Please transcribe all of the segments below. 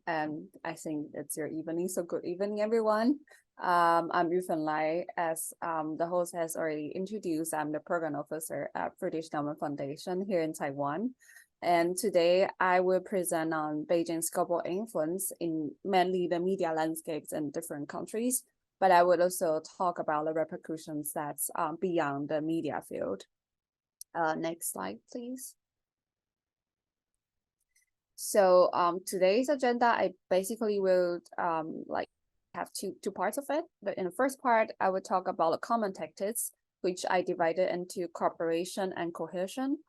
and I think it's your evening, so good evening, everyone. I'm Yu-Fen Lai. As the host has already introduced, I'm the program officer at British Government Foundation here in Taiwan. And today I will present on Beijing's global influence in mainly the media landscapes in different countries, but I would also talk about the repercussions that's beyond the media field. Next slide, please. So today's agenda, I basically will have two parts of it. But in the first part, I will talk about the common tactics, which I divided into cooperation and cohesion.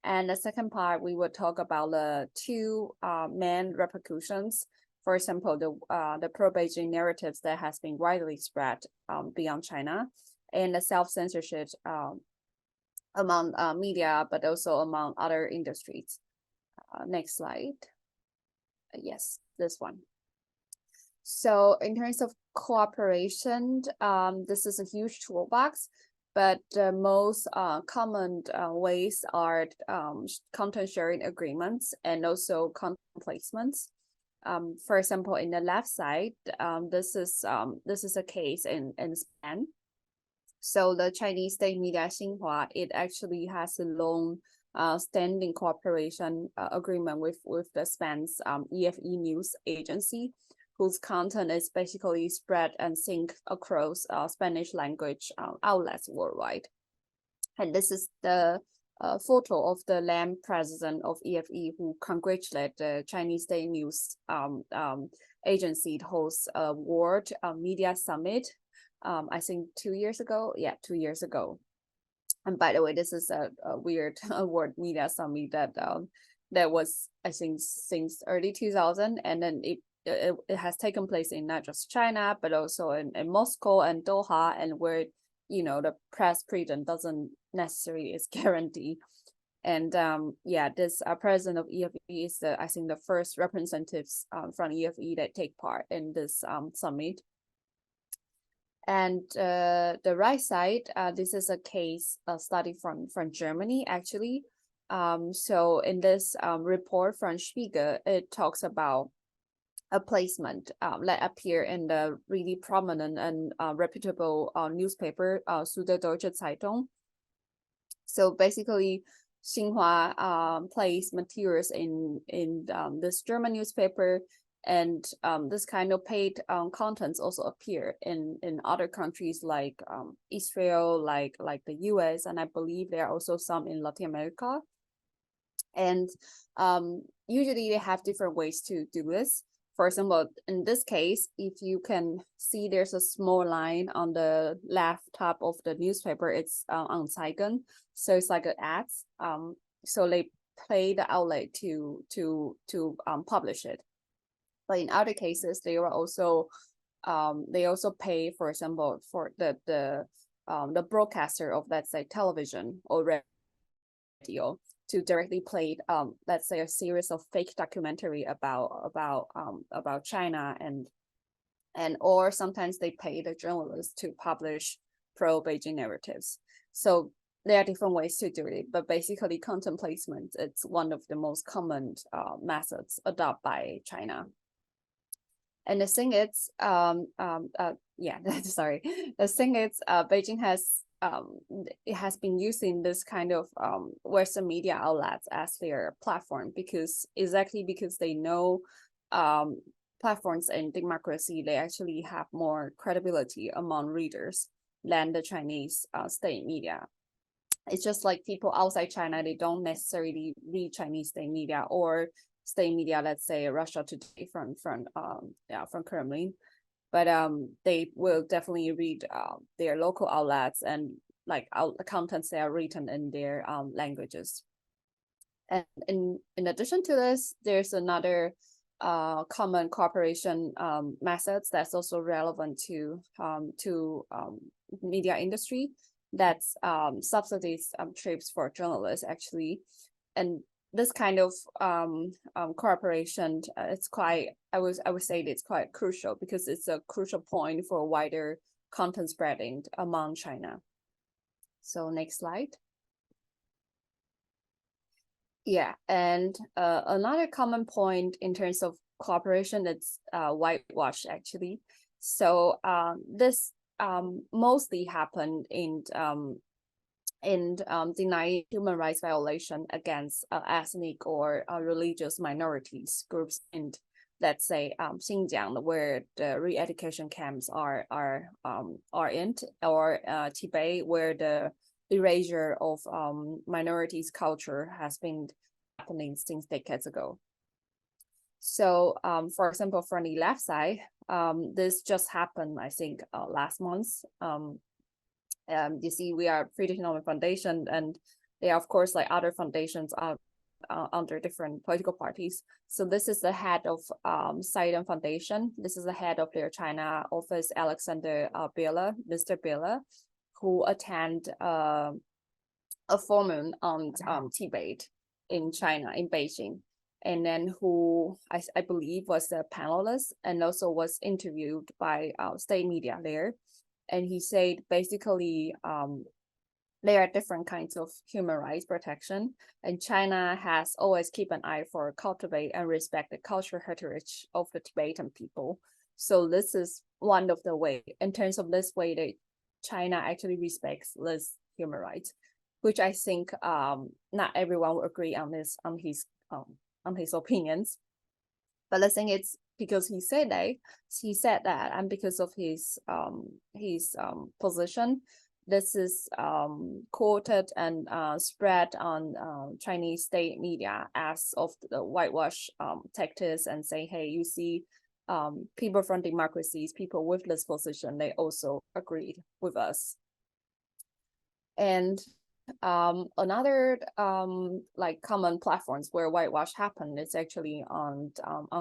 And the second part, we will talk about the two main repercussions. For example, the pro-Beijing narratives that has been widely spread beyond China, and the self-censorship among media, but also among other industries. Next slide. Yes, this one. So in terms of cooperation, this is a huge toolbox, but the most common ways are content sharing agreements and also content placements. For example, in the left side, this is a case in Spain. So the Chinese state media Xinhua, it actually has a long standing cooperation agreement with the Spain's EFE news agency, whose content is basically spread and synced across Spanish language outlets worldwide. And this is the photo of the then president of EFE who congratulated the Chinese state news agency to host a World Media Summit. I think 2 years ago. Yeah, 2 years ago. And by the way, this is a weird World Media Summit that was, I think, since early 2000, and then it has taken place in not just China, but also in Moscow and Doha, and where, you know, the press freedom doesn't necessarily is guaranteed. And yeah, this president of EFE is I think the first representatives from EFE that take part in this summit. And the right side, this is a case study from Germany, actually. So in this report from Spiegel, it talks about a placement that appear in the really prominent and reputable newspaper, Süddeutsche Zeitung. So basically, Xinhua placed materials in this German newspaper. And this kind of paid contents also appear in other countries like Israel, like the US, and I believe there are also some in Latin America. And usually they have different ways to do this. For example, in this case, if you can see, there's a small line on the left top of the newspaper. It's Anzeigen, so it's like an ads. So they pay the outlet to publish it. But in other cases, they are also pay, for example, for the broadcaster of, let's say, television or radio to directly play, let's say, a series of fake documentary about China, and or sometimes they pay the journalists to publish pro-Beijing narratives. So there are different ways to do it, but basically content placement, it's one of the most common methods adopted by China. And the thing is, yeah, sorry. The thing is, Beijing has been using this kind of Western media outlets as their platform because they know platforms in democracy, they actually have more credibility among readers than the Chinese state media. It's just like people outside China, they don't necessarily read Chinese state media or state media, let's say Russia Today from Kremlin, but they will definitely read their local outlets and like contents that are written in their languages. And in addition to this, there's another common cooperation methods that's also relevant to media industry. That's subsidies trips for journalists, actually. And this kind of cooperation, it's quite, I would say it's quite crucial because it's a crucial point for wider content spreading among China. So next slide. Yeah, and another common point in terms of cooperation is whitewashed actually. So this mostly happened in denying human rights violation against ethnic or religious minorities groups in, let's say, Xinjiang, where the re-education camps are in, or Tibet, where the erasure of minorities' culture has been happening since decades ago. So, for example, from the left side, this just happened, I think, last month. You see, we are Friedrich Naumann Foundation, and there are, of course, like other foundations are under different political parties. So this is the head of Sidon Foundation. This is the head of their China office, Alexander Biller, Mr. Biller, who attend a forum on Tibet in China, in Beijing, and then who I believe was a panelist and also was interviewed by state media there. And he said basically there are different kinds of human rights protection, and China has always keep an eye for cultivate and respect the cultural heritage of the Tibetan people. So this is one of the way, in terms of this way that China actually respects this human rights, which I think not everyone will agree on this, on his opinions. But the thing is, because he said that, and because of his position, this is quoted and spread on Chinese state media as of the whitewash tactics, and say, hey, you see, people from democracies, people with this position, they also agreed with us. And another like common platforms where whitewash happened is actually on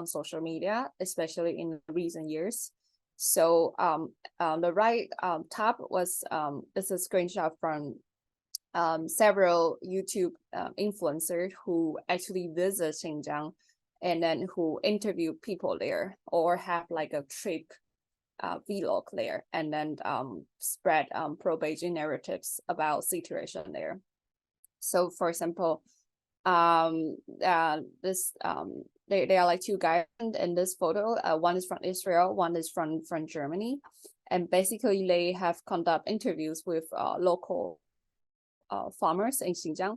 social media, especially in recent years. So the right top was is a screenshot from several YouTube influencers who actually visit Xinjiang and then who interview people there or have like a trip vlog there, and then spread pro-Beijing narratives about situation there. So for example, this they are like two guys in this photo. One is from Israel, one is from Germany, and basically they have conduct interviews with local farmers in Xinjiang,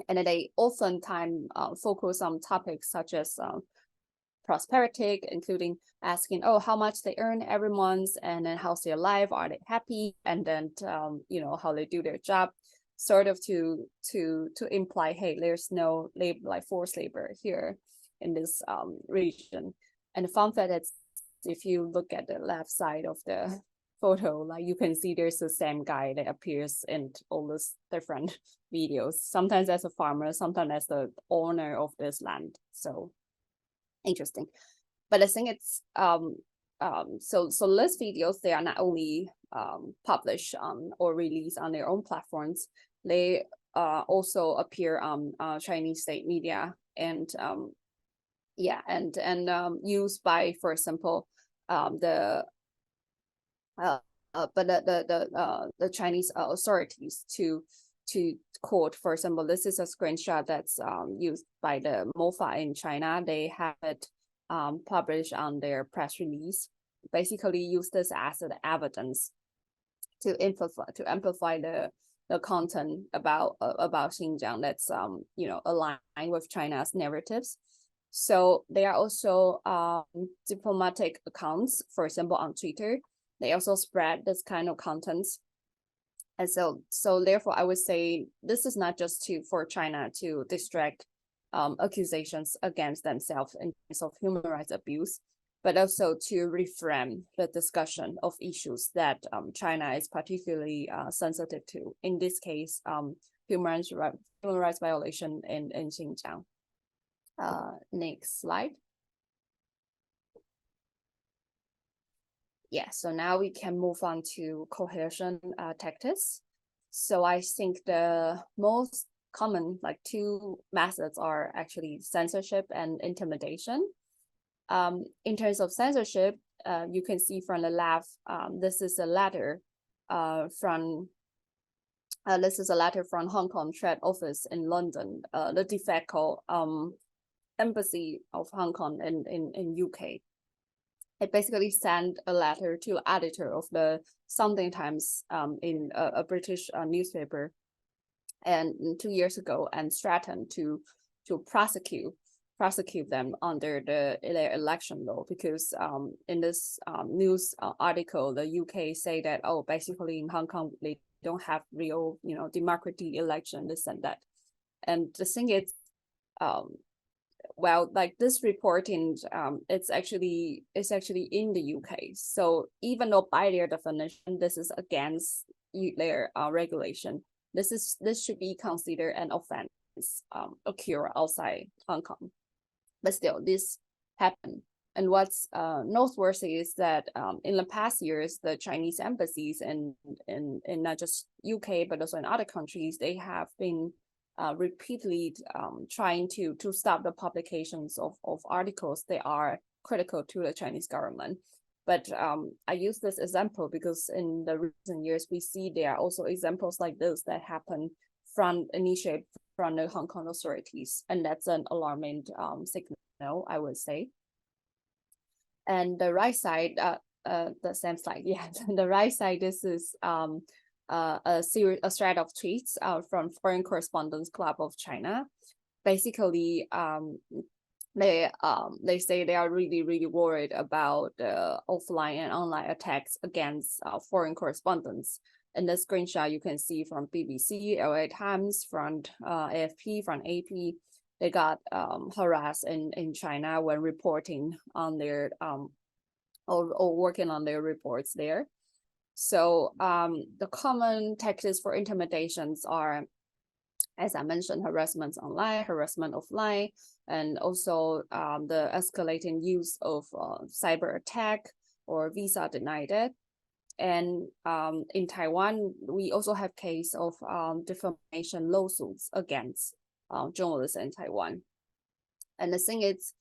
and then they oftentimes focus on topics such as prosperity, including asking, oh, how much they earn every month, and then how's their life, are they happy, and then you know, how they do their job, sort of to imply, hey, there's no labor, like forced labor here in this region. And the fun fact is, if you look at the left side of the photo, like you can see there's the same guy that appears in all these different videos, sometimes as a farmer, sometimes as the owner of this land. So interesting. But I think it's so these videos, they are not only published or released on their own platforms, they also appear on Chinese state media, and used by, for example, the Chinese authorities to quote. For example, this is a screenshot that's used by the MOFA in China. They have it published on their press release. Basically, use this as an evidence to amplify the content about Xinjiang that's you know, aligned with China's narratives. So there are also diplomatic accounts, for example, on Twitter. They also spread this kind of contents. And so therefore, I would say this is not just for China to distract accusations against themselves in terms of human rights abuse, but also to reframe the discussion of issues that China is particularly sensitive to. In this case, human rights violation in Xinjiang. Next slide. Yeah, so now we can move on to coercion tactics. So I think the most common, like, two methods are actually censorship and intimidation. In terms of censorship, you can see from the left, this is a letter from Hong Kong Trade Office in London, the de facto embassy of Hong Kong in UK. It basically sent a letter to the editor of the Sunday Times in a British newspaper, and 2 years ago, and threatened to prosecute them under their election law, because in this news article, the UK say that, oh, basically in Hong Kong they don't have real democratic election, this and that. And the thing is, well, like this reporting, it's actually in the UK. So even though by their definition, this is against their regulation, this should be considered an offense occur outside Hong Kong. But still, this happened. And what's noteworthy is that in the past years, the Chinese embassies in not just UK but also in other countries, they have been repeatedly trying to stop the publications of articles that are critical to the Chinese government. But I use this example because in the recent years, we see there are also examples like this that happen initiated from the Hong Kong authorities. And that's an alarming signal, I would say. And the right side, the same slide, yeah, the right side, this is a thread of tweets from Foreign Correspondents Club of China. Basically, they say they are really worried about offline and online attacks against foreign correspondents. In the screenshot, you can see from BBC, LA Times, from AFP, from AP, they got harassed in China when reporting on their or working on their reports there. So the common tactics for intimidations are, as I mentioned, harassment online, harassment offline, and also the escalating use of cyber attack or visa denied. And in Taiwan, we also have case of defamation lawsuits against journalists in Taiwan. And the thing is,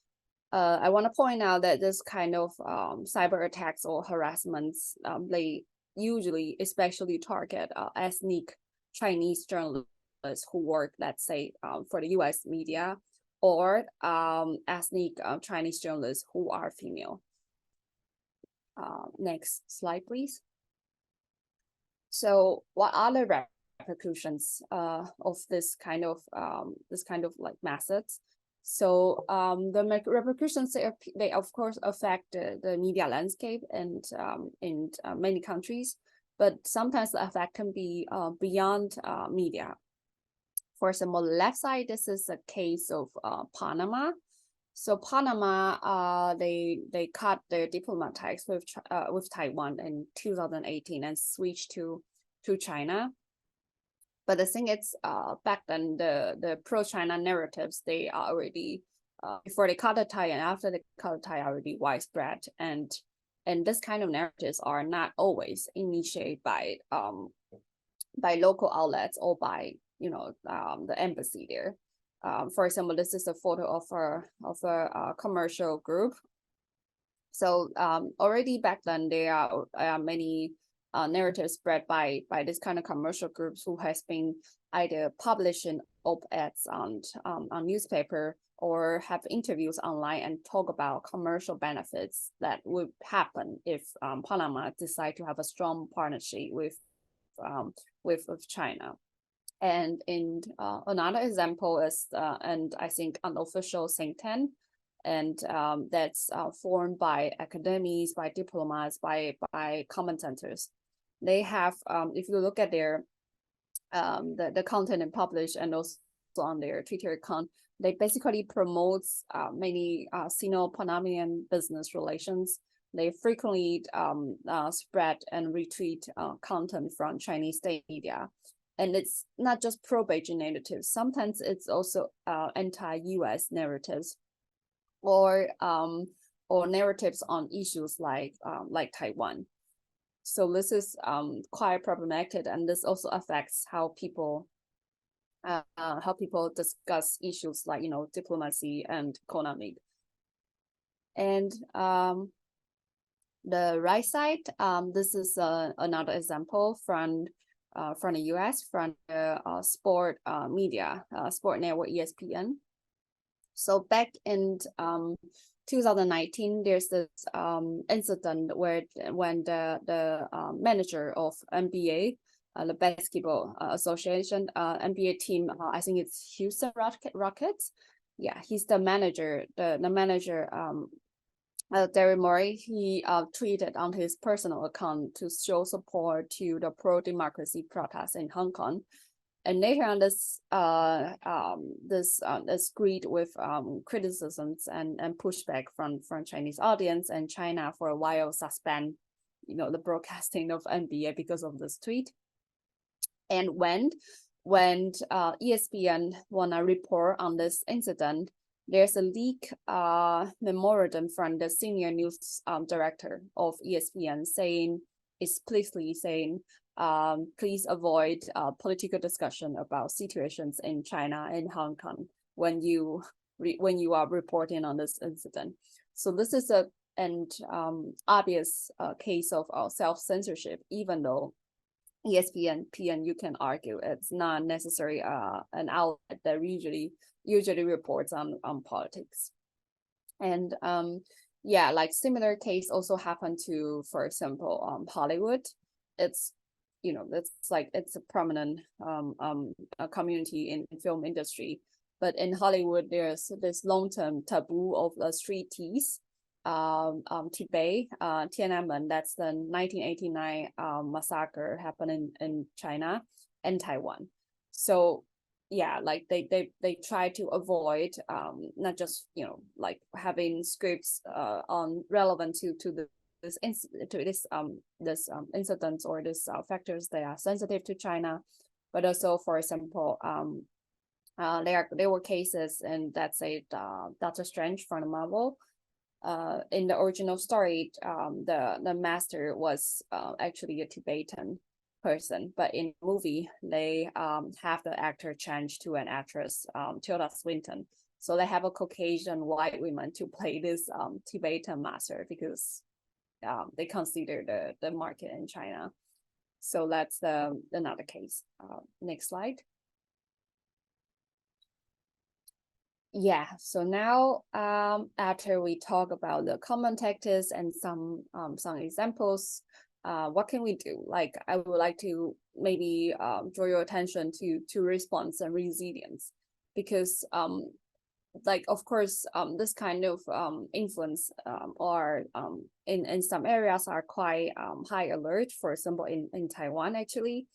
I want to point out that this kind of cyber attacks or harassments, they usually especially target ethnic Chinese journalists who work, let's say, for the US media, or ethnic Chinese journalists who are female. Next slide, please. So what are the repercussions of this kind of like methods? So the repercussions, they of course affect the media landscape and in many countries, but sometimes the effect can be beyond media. For example, the left side, this is a case of Panama. So Panama, they cut their diplomat ties with Taiwan in 2018 and switched to China. But the thing is, back then the pro-China narratives, they are already before they cut the tie and after they cut the tie, already widespread, and this kind of narratives are not always initiated by local outlets or by the embassy there. For example, this is a photo of a commercial group. So already back then there are many narratives spread by this kind of commercial groups who has been either publishing op-eds on newspaper or have interviews online and talk about commercial benefits that would happen if Panama decide to have a strong partnership with China. And in another example is, and I think unofficial think tank, and that's formed by academies, by diplomats, by commentators. They have, if you look at their the content and publish, and also on their Twitter account, they basically promote many Sino-Panamanian business relations. They frequently spread and retweet content from Chinese state media. And it's not just pro-Beijing narratives. Sometimes it's also anti-US narratives, or narratives on issues like Taiwan. So this is quite problematic, and this also affects how people discuss issues like diplomacy and economic. And the right side, this is another example from the US, from the sport media, sport network ESPN. So back in 2019, there's this incident where when the manager of NBA, the basketball association, NBA team, I think it's Houston Rockets. Yeah, he's the manager. The manager, Daryl Morey, he tweeted on his personal account to show support to the pro-democracy protests in Hong Kong. And later on, this greet with criticisms and pushback from Chinese audience, and China for a while suspend, the broadcasting of NBA because of this tweet. And when ESPN wanna report on this incident, there's a leak memorandum from the senior news director of ESPN explicitly saying, please avoid political discussion about situations in China and Hong Kong when you are reporting on this incident. So this is an obvious case of self-censorship, even though ESPN, you can argue it's not necessarily an outlet that usually reports on politics. And yeah, like similar case also happened to, for example, Hollywood. It's it's a prominent community in film industry, but in Hollywood there's this long-term taboo of street teas. Tibet, Tiananmen, that's the 1989 massacre happened in China and Taiwan. So yeah, like they try to avoid not just like having scripts on relevant to this incidents or this factors that are sensitive to China, but also, for example, there were cases, and that's Doctor Strange from the Marvel. In the original story, the master was actually a Tibetan person, but in the movie they have the actor change to an actress, Tilda Swinton. So they have a Caucasian white woman to play this Tibetan master because they consider the market in China. So that's another case. Next slide. Yeah, so now after we talk about the common tactics and some examples, what can we do? Like, I would like to maybe draw your attention to response and resilience, because like, of course, this kind of influence or in some areas are quite high alert, for example, in Taiwan actually.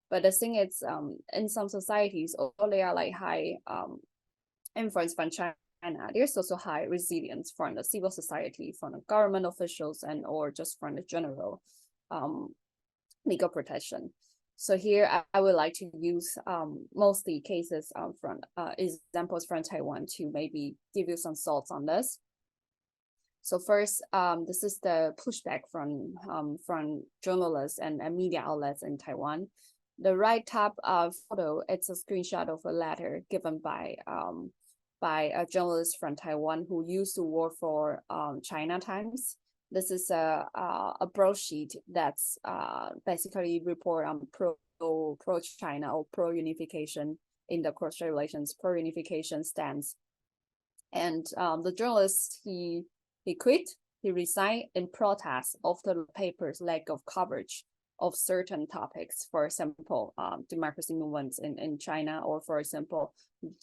But the thing is, in some societies, although they are like high influence from China, there's also high resilience from the civil society, from the government officials, and or just from the general legal protection. So here I would like to use mostly cases from examples from Taiwan to maybe give you some thoughts on this. So first, this is the pushback from journalists and media outlets in Taiwan. The right top photo, it's a screenshot of a letter given by a journalist from Taiwan who used to work for China Times. This is a broadsheet that's basically report on pro China or pro unification in the cross-strait relations, pro unification stance. And the journalist, he quit, he resigned in protest of the paper's lack of coverage of certain topics, for example, democracy movements in China, or for example,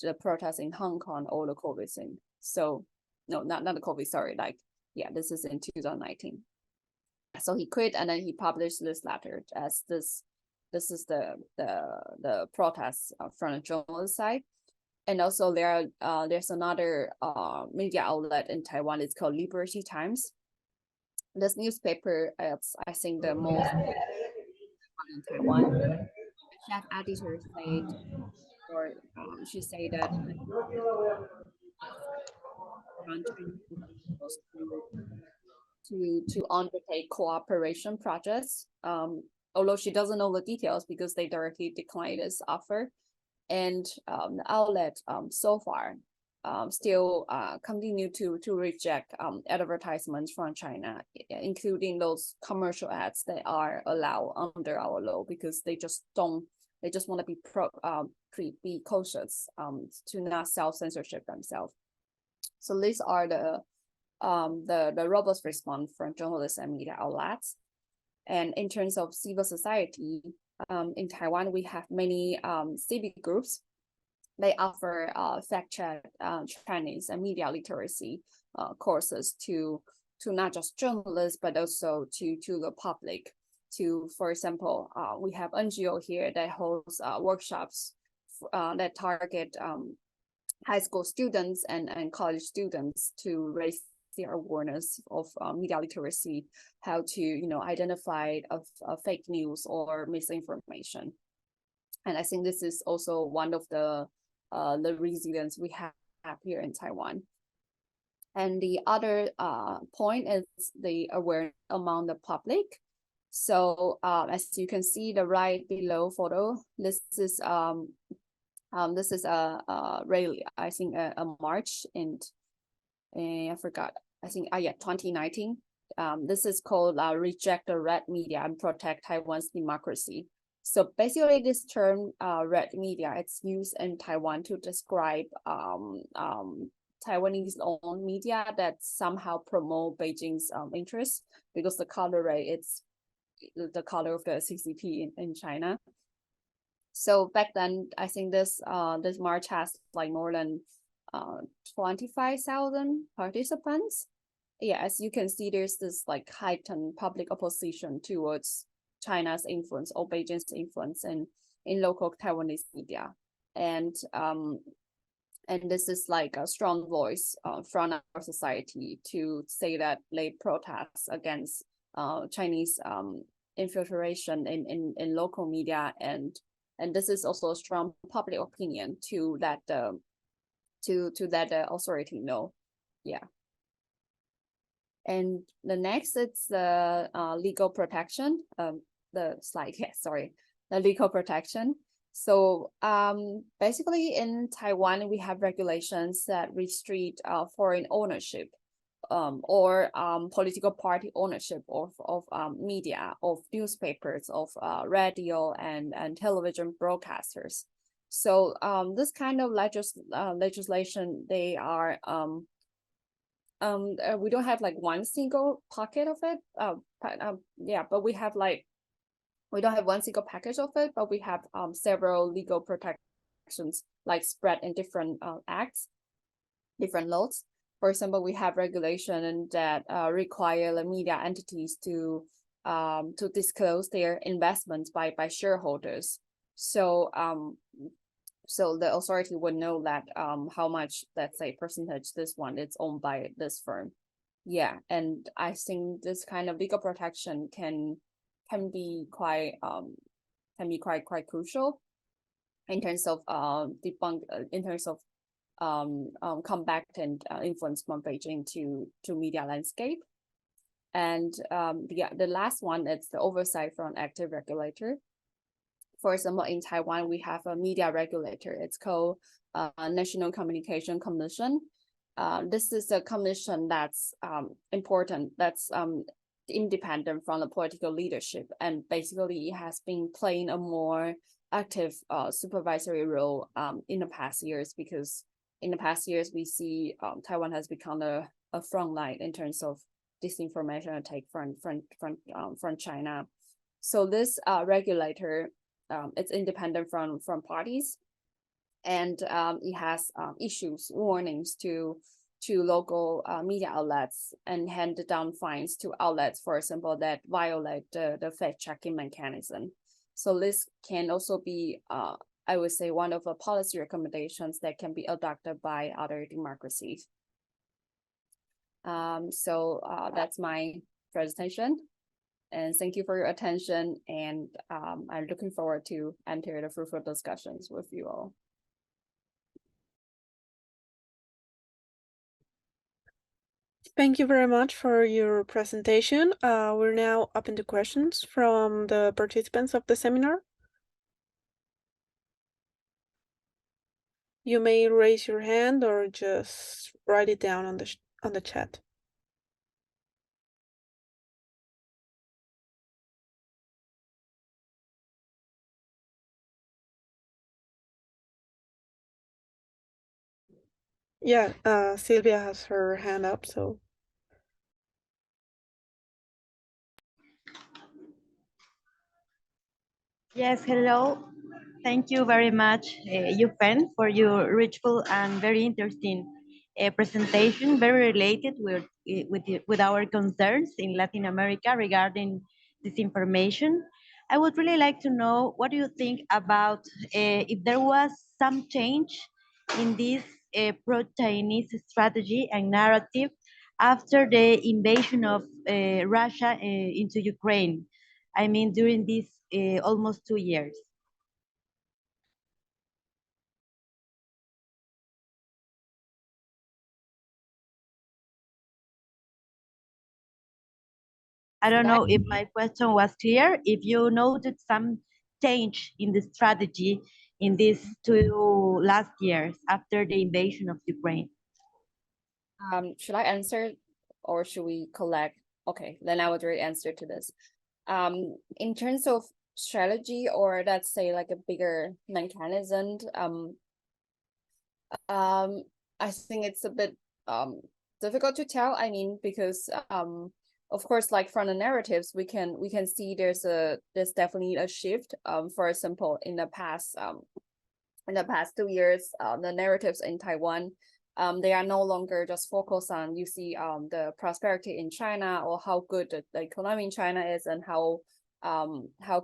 the protests in Hong Kong or the COVID thing. So no, not the COVID, sorry, like, yeah, this is in 2019. So he quit, and then he published this letter as this is the protest from the journalist side. And also there's another media outlet in Taiwan. It's called Liberty Times. This newspaper is, I think, the most in Taiwan. The chief editor said, or she said that to undertake cooperation projects, although she doesn't know the details because they directly declined this offer. And the outlet so far still continue to reject advertisements from China, including those commercial ads that are allowed under our law, because they just want to be cautious to not self-censorship themselves. So these are the robust response from journalists and media outlets. And in terms of civil society, in Taiwan, we have many civic groups. They offer fact-check Chinese and media literacy courses to not just journalists, but also to the public. For example, we have NGO here that holds workshops that target high school students and college students to raise their awareness of media literacy, how to identify fake news or misinformation. And I think this is also one of the resilience we have here in Taiwan. And the other point is the awareness among the public. So as you can see, the right below photo, this is a rally, I think a march in I forgot, I think 2019. This is called Reject the Red Media and Protect Taiwan's Democracy. So basically this term red media, it's used in Taiwan to describe Taiwanese owned media that somehow promote Beijing's interests, because the color red, it's the color of the CCP in China. So back then, I think this march has like more than 25,000 participants. Yeah, as you can see, there's this like heightened public opposition towards China's influence or Beijing's influence in local Taiwanese media. And this is like a strong voice from our society to say that they protest against Chinese infiltration in local media, and this is also a strong public opinion to let the authority know. Yeah. And the next, it's the legal protection. The slide, yeah, sorry, the legal protection. So basically in Taiwan, we have regulations that restrict foreign ownership or political party ownership of media, of newspapers, of radio and television broadcasters. So this kind of legislation, they are we don't have like one single pocket of it. Yeah, but we have like, we don't have one single package of it, but we have several legal protections like spread in different acts, different laws. For example, we have regulation that require the media entities to disclose their investments by shareholders. So so the authority would know that how much, let's say, percentage this one is owned by this firm. Yeah, and I think this kind of legal protection can be quite crucial in terms of combatant influence from Beijing to media landscape. And the last one is the oversight from active regulator. For example, in Taiwan, we have a media regulator. It's called National Communication Commission. This is a commission that's important, that's independent from the political leadership, and basically it has been playing a more active supervisory role in the past years, because in the past years we see Taiwan has become a front line in terms of disinformation attack from China. So this regulator, it's independent from parties, and it has issues warnings to local media outlets and handed down fines to outlets, for example, that violate the fact-checking mechanism. So this can also be, I would say, one of the policy recommendations that can be adopted by other democracies. So that's my presentation. And thank you for your attention. And I'm looking forward to enter the fruitful discussions with you all. Thank you very much for your presentation. We're now open to questions from the participants of the seminar. You may raise your hand or just write it down on the chat. Yeah, Sylvia has her hand up, so. Yes, hello. Thank you very much, Yu-Fen, for your richful and very interesting presentation, very related with our concerns in Latin America regarding disinformation. I would really like to know what do you think about if there was some change in this pro-Chinese strategy and narrative after the invasion of Russia into Ukraine. I mean, during these almost 2 years. I don't Should I? know if my question was clear. If you noted some change in the strategy in these 2 last years after the invasion of Ukraine. Should I answer or should we collect? Okay, then I would really answer to this. In terms of strategy, or let's say like a bigger mechanism, I think it's a bit difficult to tell. I mean, because of course, like from the narratives, we can see there's definitely a shift. For example, in the past 2 years, the narratives in Taiwan, they are no longer just focused on you see the prosperity in China or how good the economy in China is and how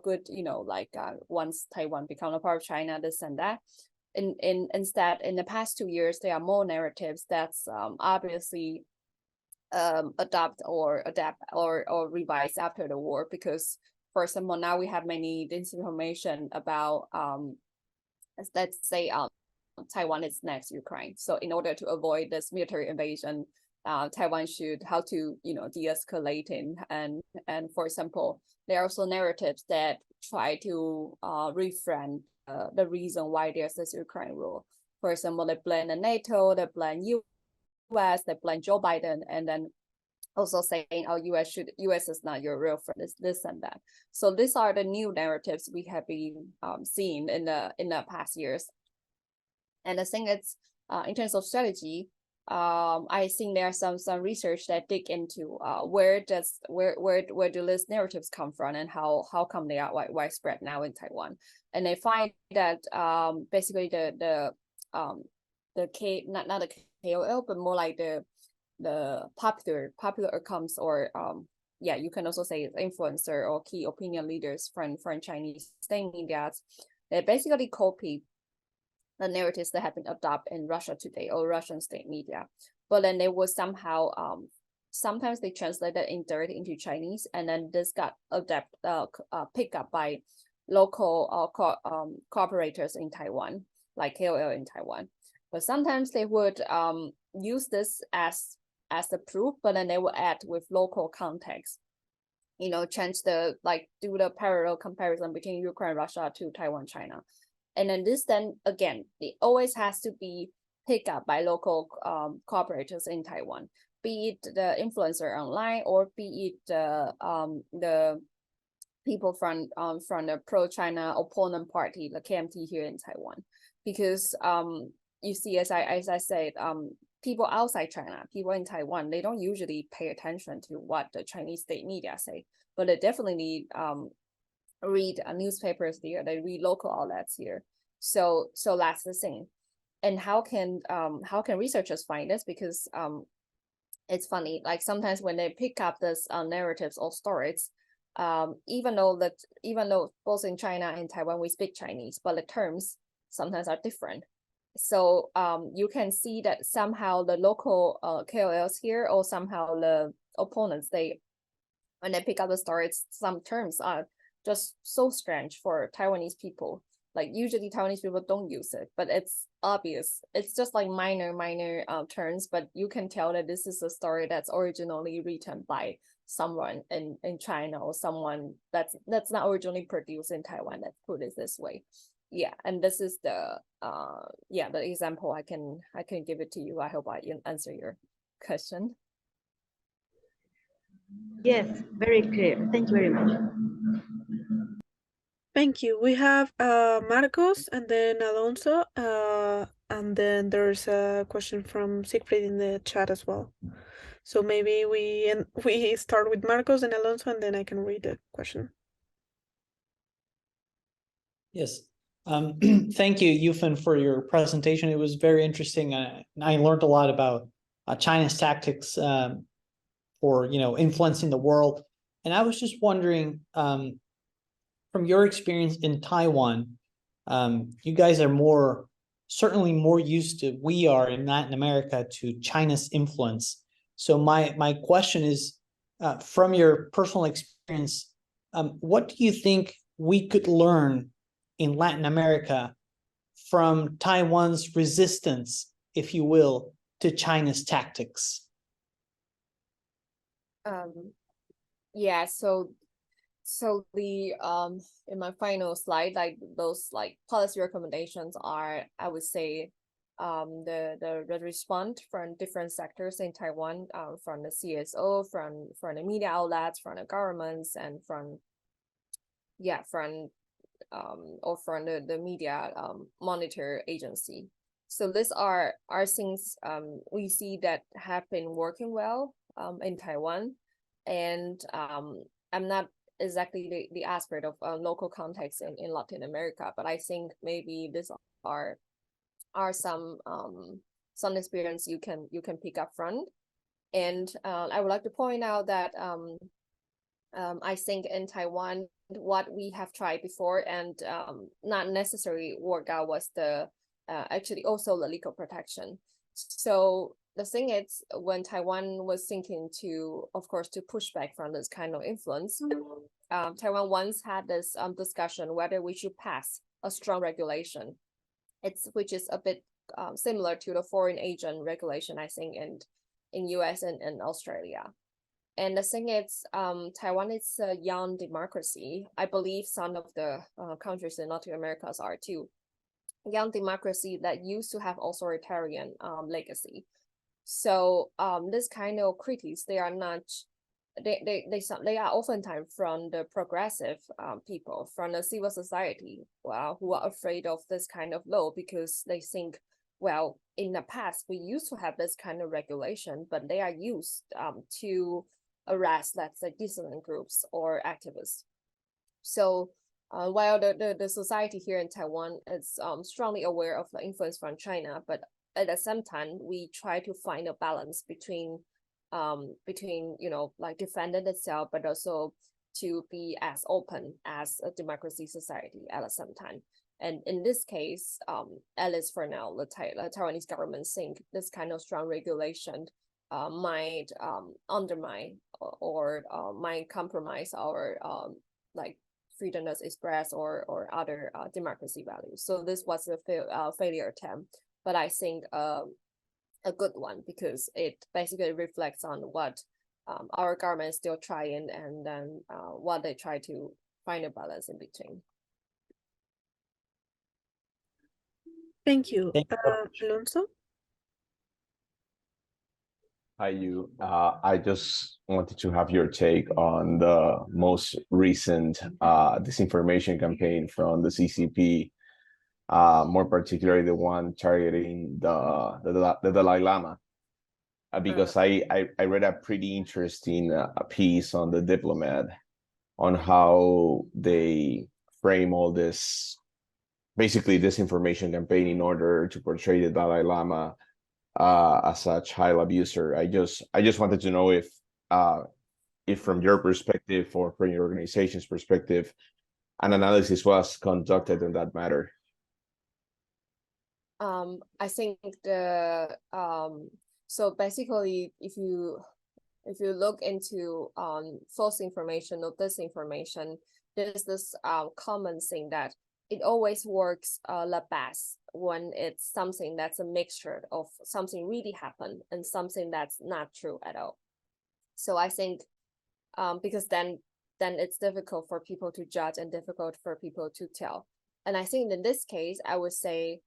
good like once Taiwan become a part of China, this and that. Instead, in the past 2 years, there are more narratives that's obviously adapt or revise after the war, because for example now we have many disinformation about let's say Taiwan is next Ukraine. So in order to avoid this military invasion, Taiwan should how to de-escalating, and for example there are also narratives that try to reframe the reason why there's this Ukraine war. For example, they blame the NATO, they blame US, they blame Joe Biden, and then also saying, "Oh, US is not your real friend." This and that. So these are the new narratives we have been seeing in the past years. And I think it's in terms of strategy, I think there are some research that dig into where do these narratives come from and how come they are widespread now in Taiwan. And they find that basically the not the KOL, but more like the popular accounts, or yeah, you can also say influencer or key opinion leaders from Chinese state media. They basically copy the narratives that have been adopted in Russia today or Russian state media, but then they will somehow sometimes they translate it indirectly into Chinese, and then this got picked up by local cooperators in Taiwan, like KOL in Taiwan. But sometimes they would use this as the proof, but then they will add with local context, change do the parallel comparison between Ukraine, Russia to Taiwan, China. And then this then again, it always has to be picked up by local cooperators in Taiwan, be it the influencer online or be it the people from the pro-China opponent party, the KMT here in Taiwan. Because you see, as I said, people outside China, people in Taiwan, they don't usually pay attention to what the Chinese state media say, but they definitely read newspapers here, they read local outlets here. So that's the thing. And how can researchers find this? Because it's funny, like sometimes when they pick up this narratives or stories, even though both in China and Taiwan we speak Chinese, but the terms sometimes are different. So you can see that somehow the local KOLs here, or somehow the opponents, when they pick up the stories, some terms are just so strange for Taiwanese people. Like usually Taiwanese people don't use it, but it's obvious. It's just like minor terms, but you can tell that this is a story that's originally written by someone in China, or someone that's not originally produced in Taiwan, let's put it this way. Yeah, and this is the the example I can give it to you. I hope I answer your question. Yes, very clear. Thank you very much. Thank you. We have Marcos and then Alonso. And then there's a question from Siegfried in the chat as well. So maybe we start with Marcos and Alonso, and then I can read the question. Yes. Thank you, Yu-Fen, for your presentation. It was very interesting. I learned a lot about China's tactics for influencing the world. And I was just wondering, from your experience in Taiwan, you guys are certainly more used to, we are in Latin America, to China's influence. So my question is, from your personal experience, what do you think we could learn in Latin America from Taiwan's resistance, if you will, to China's tactics? Yeah, so the in my final slide, like those policy recommendations are, I would say, the response from different sectors in Taiwan, from the CSO, from the media outlets, from the governments, and from the media monitor agency. So these are things we see that have been working well in Taiwan, and I'm not exactly the aspect of local context in Latin America, but I think maybe these are some experience you can pick up from. And I would like to point out that I think in Taiwan, what we have tried before and not necessarily work out was the actually also the legal protection. So the thing is, when Taiwan was thinking to, of course, to push back from this kind of influence, Taiwan once had this discussion whether we should pass a strong regulation, which is a bit similar to the foreign agent regulation, I think, in US and Australia. And the thing is, Taiwan is a young democracy. I believe some of the countries in Latin America are too. Young democracy that used to have authoritarian legacy. So this kind of critics, they are not, they are oftentimes from the progressive people, from the civil society, who are afraid of this kind of law because they think, well, in the past, we used to have this kind of regulation, but they are used to arrest, let's say, dissident groups or activists. So while the society here in Taiwan is strongly aware of the influence from China, but at the same time, we try to find a balance between defending itself, but also to be as open as a democracy society at the same time. And in this case, at least for now, the Taiwanese government think this kind of strong regulation might undermine or might compromise our freedom to express or other democracy values. So this was a failure attempt, but I think a good one because it basically reflects on what our government is still trying, and then what they try to find a balance in between. Thank you. Thank you. Alonso? Hi, you. I just wanted to have your take on the most recent disinformation campaign from the CCP, more particularly the one targeting the Dalai Lama, because I read a pretty interesting piece on The Diplomat on how they frame all this, basically disinformation campaign in order to portray the Dalai Lama as a child abuser. I just wanted to know if from your perspective or from your organization's perspective, an analysis was conducted in that matter. I think so basically, if you look into false information or disinformation, there's this common thing that it always works the best when it's something that's a mixture of something really happened and something that's not true at all. So I think because then it's difficult for people to judge and difficult for people to tell. And I think in this case, I would say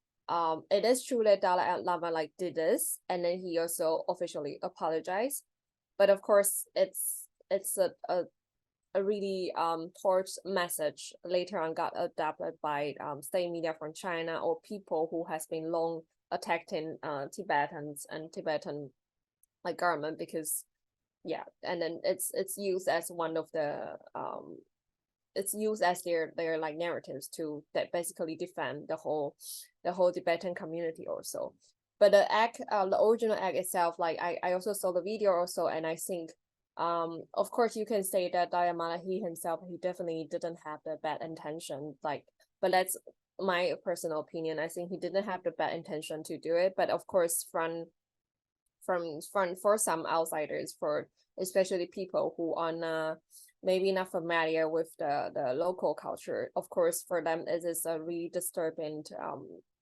it is true that Dalai Lama did this, and then he also officially apologized. But of course, it's a really torch message later on got adopted by state media from China or people who has been long attacking Tibetans and Tibetan like government, because yeah, and then it's used as one of the it's used as their like narratives to that basically defend the whole Tibetan community also. But the act, the original act itself, like I also saw the video also, and I think of course you can say that Dalai Lama, he himself, he definitely didn't have the bad intention, like, but that's my personal opinion. I think he didn't have the bad intention to do it, but of course for some outsiders, for especially people who are maybe not familiar with the local culture, of course for them it is a really disturbing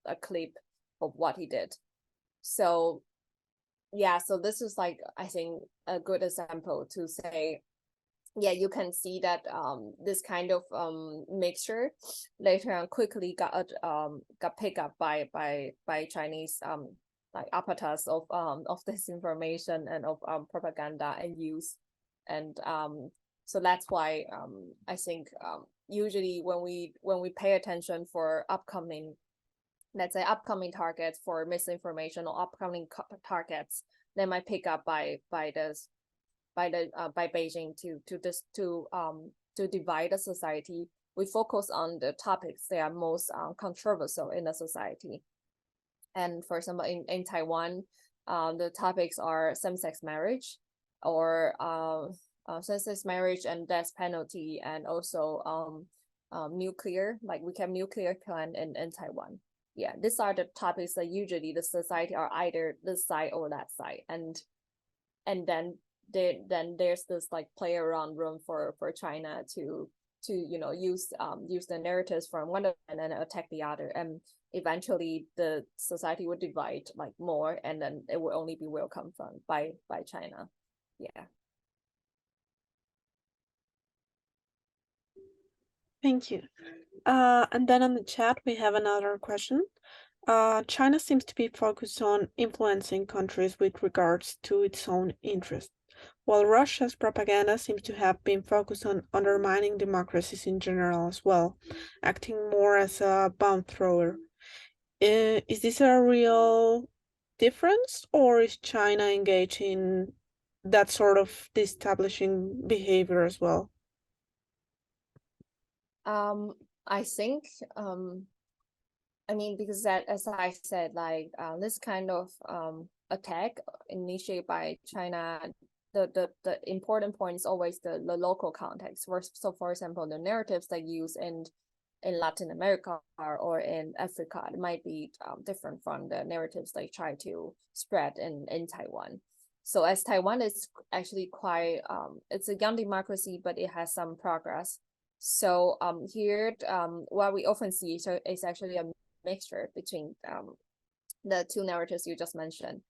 a clip of what he did. So yeah, so this is like, I think, a good example to say, yeah, you can see that this kind of mixture later on quickly got picked up by Chinese like apparatus of disinformation and of propaganda and use, and so that's why I think usually when we pay attention for upcoming, let's say upcoming targets for misinformation or upcoming targets, they might pick up by Beijing to divide the society. We focus on the topics that are most controversial in the society. And for example, in Taiwan, the topics are same-sex marriage, or same-sex marriage and death penalty, and also nuclear, like we have nuclear plant in Taiwan. Yeah, these are the topics that usually the society are either this side or that side, and then there's this like play around room for China to use the narratives from one and then attack the other, and eventually the society would divide like more, and then it will only be welcomed by China. Yeah. Thank you. And then on the chat, we have another question. China seems to be focused on influencing countries with regards to its own interests, while Russia's propaganda seems to have been focused on undermining democracies in general as well, acting more as a bomb thrower. Is this a real difference, or is China engaged in that sort of destabilizing behavior as well? I think I mean, because that, as I said, like this kind of attack initiated by China, the important point is always the local context. So for example, the narratives they use in Latin America or in Africa, it might be different from the narratives they try to spread in Taiwan. So as Taiwan is actually quite it's a young democracy, but it has some progress. So here what we often see is actually a mixture between the two narratives you just mentioned,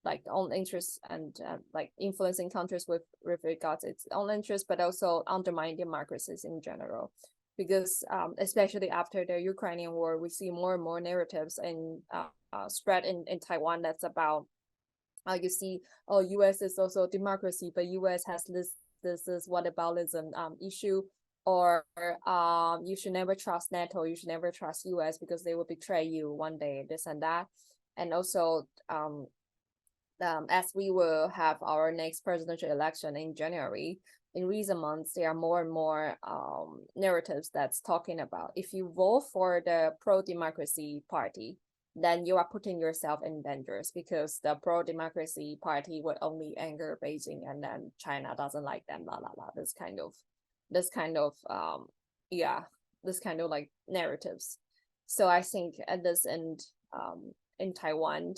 like own interests and like influencing countries with regards to its own interests, but also undermining democracies in general. Because especially after the Ukrainian war, we see more and more narratives in spread in Taiwan that's about you see, oh, US is also democracy, but US has this whataboutism issue, or you should never trust NATO, you should never trust US because they will betray you one day, this and that. And also as we will have our next presidential election in January, in recent months there are more and more narratives that's talking about if you vote for the pro-democracy party, then you are putting yourself in danger, because the pro-democracy party would only anger Beijing, and then China doesn't like them, this kind of like narratives. So I think at this end in Taiwan,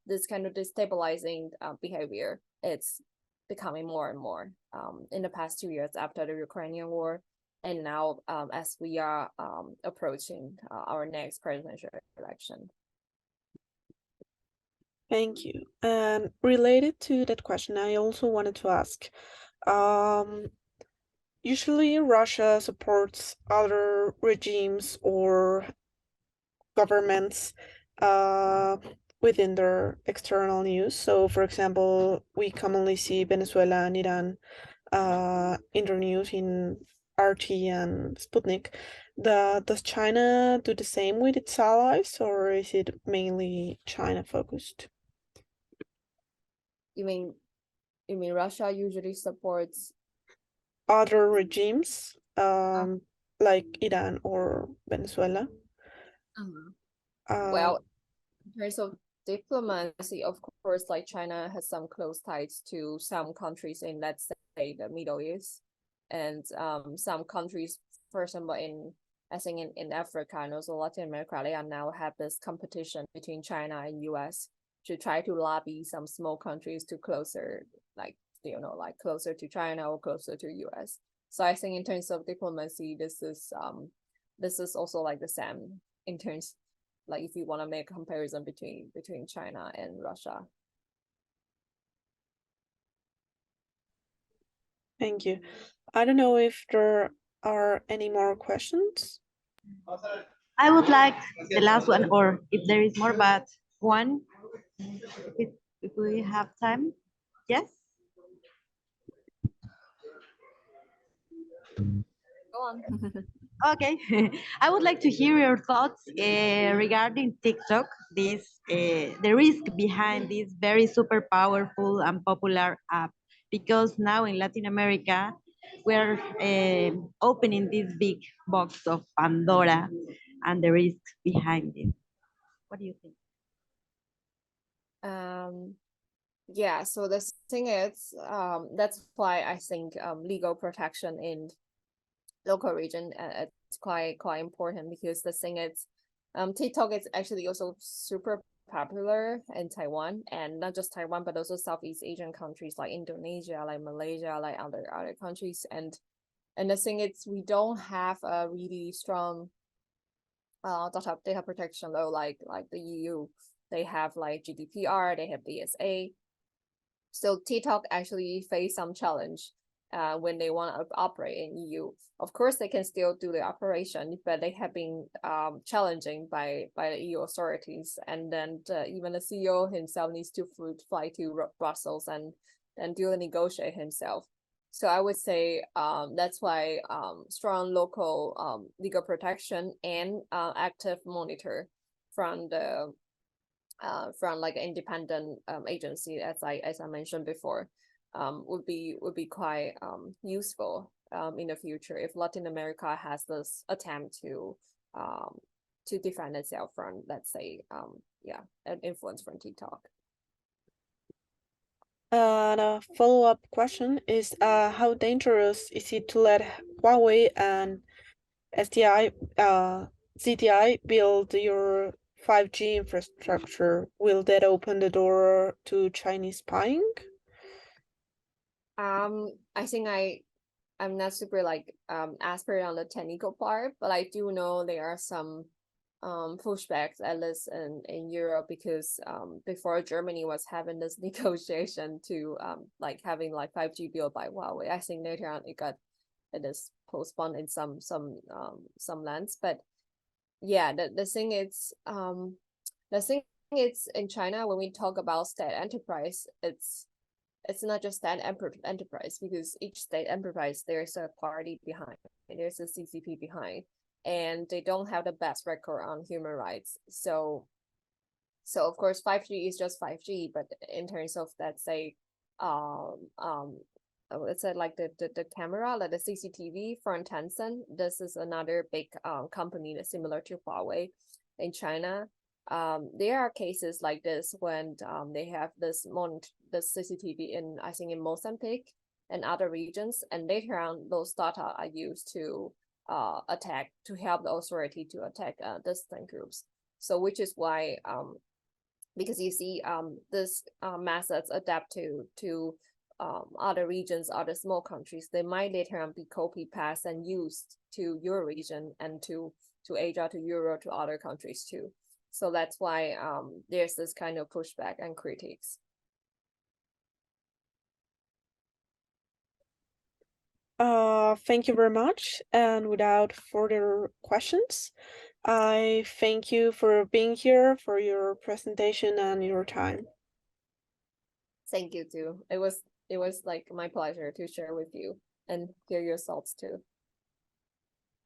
this kind of destabilizing behavior, it's becoming more and more in the past 2 years after the Ukrainian war, and now as we are approaching our next presidential election. Thank you. And related to that question, I also wanted to ask, usually Russia supports other regimes or governments within their external news. So, for example, we commonly see Venezuela and Iran in their news in RT and Sputnik. Does China do the same with its allies, or is it mainly China focused? You mean Russia usually supports Other regimes, like Iran or Venezuela? well, in terms of diplomacy, of course, like China has some close ties to some countries in, let's say, the Middle East, and some countries, for example, in Africa and also Latin America, they are now have this competition between China and US to try to lobby some small countries to closer, like, like closer to China or closer to US. So I think in terms of diplomacy, this is also like the same in terms, like if you want to make a comparison between China and Russia. Thank you. I don't know if there are any more questions. I would like the last one, or if there is more, but one, if we have time. Yes? Go on. Okay. I would like to hear your thoughts regarding TikTok, the risk behind this very super powerful and popular app, because now in Latin America, we're opening this big box of Pandora and the risks behind it. What do you think? Yeah, so the thing is, that's why I think legal protection in local region, it's quite important, because the thing is, TikTok is actually also super popular in Taiwan, and not just Taiwan, but also Southeast Asian countries like Indonesia, like Malaysia, like other countries. And the thing is, we don't have a really strong data protection law like the EU. They have like GDPR, they have DSA. So TikTok actually face some challenge when they want to operate in EU. Of course, they can still do the operation, but they have been challenging by the EU authorities. And then even the CEO himself needs to fly to Brussels and do the negotiate himself. So I would say that's why strong local legal protection and active monitor from the from like an independent agency, as I mentioned before, would be quite useful in the future if Latin America has this attempt to defend itself from, let's say, an influence from TikTok. And a follow-up question is, how dangerous is it to let Huawei and ZTI build your 5G infrastructure? Will that open the door to Chinese spying? I think I'm not super like expert on the technical part, but I do know there are some pushbacks, at least in Europe, because before Germany was having this negotiation to like having like 5G built by Huawei. I think later on it is postponed in some lands. But yeah, the thing is in China, when we talk about state enterprise, it's not just that enterprise, because each state enterprise, there's a party behind, there's a CCP behind, and they don't have the best record on human rights. So of course 5G is just 5G, but in terms of, let's say, let's say like the camera, like the CCTV from Tencent, this is another big company that's similar to Huawei in China. There are cases like this when they have this CCTV in, I think, in Mozambique and other regions, and later on those data are used to help the authority to attack dissident groups. So which is why because you see this methods adapt to other regions, other small countries, they might later on be copy paste and used to your region and to Asia, to Europe, to other countries too. So that's why there's this kind of pushback and critiques. Thank you very much. And without further questions, I thank you for being here, for your presentation and your time. Thank you too. It was like my pleasure to share with you and hear your thoughts too.